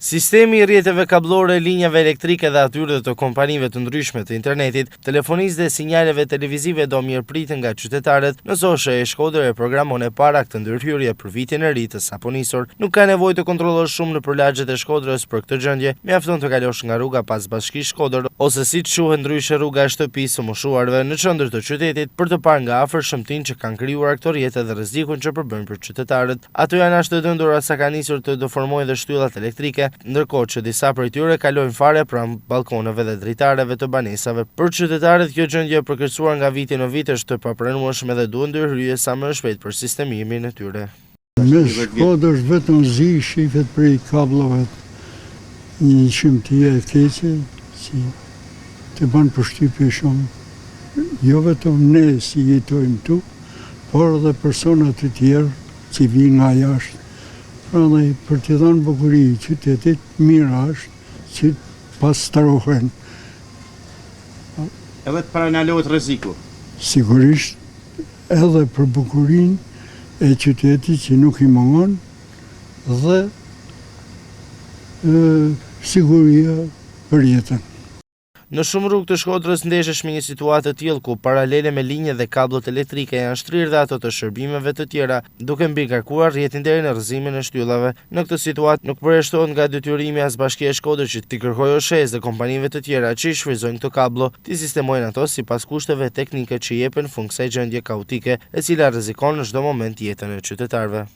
Sistemi i rrjeteve kablore, linjave elektrike dhe atyre të kompanive të ndryshme të internetit, telefonisë dhe sinjaleve televizive do mirëpritën nga qytetarët nëse OSHE e Shkodër e programon e para këtë ndërhyrje për vitin e ri të sapo nisur. Nuk ka nevojë të kontrollosh shumë në lagjet e Shkodrës për këtë gjendje, mjafton të kalosh nga rruga pas bashkisë Shkodër ose siç quhet ndryshe rruga e shtëpisë së moshuarve në qendër të qytetit për të parë nga afër shëmtinë që kanë krijuar këto rrjete dhe rrezikun që përbëjnë për qytetarët. Ato janë ashtu të ndura sa ka nisur të deformojnë dhe shtyllat elektrike, ndërkohë që disa prej tyre kalojnë fare pranë balkoneve dhe dritareve të banesave. Për qytetarët kjo gjendje e përkeqësuar nga viti në vit është e papranueshme dhe duhet ndërhyrje sa më shpejt për sistemimin e tyre. Me Shkodër është vetëm zi shifet prej kablove, një shëmtie e keqe, si të banë përshtypje shumë. Jo vetëm ne si jetojmë tu, por edhe personat të tjerë që vinë nga jashtë. Prandaj për të dhënë bukuri qytetit, mirë është që pastrohen. Edhe të paranalohet rreziku. Sigurisht edhe për bukurinë e qytetit që nuk i mungon dhe siguria për jetën. Në shumë rrugë të Shkodrës ndeshesh me një situatë të tillë ku paralele me linjët dhe kablot elektrike janë shtrirë dhe ato të shërbimeve të tjera, duke mbikarkuar rrjetin deri në rrëzimin e shtyllave. Në këtë situatë nuk përjashtohet nga detyrimi as Bashkia e Shkodrës që t'i kërkojë OSHE-s dhe kompanive të tjera që i shfrytëzojnë këto kablo, t'i sistemojnë ato sipas kushteve teknike që jepen fund kësaj gjendje kaotike, e cila rrezikon në çdo moment jetën e qytetarëve.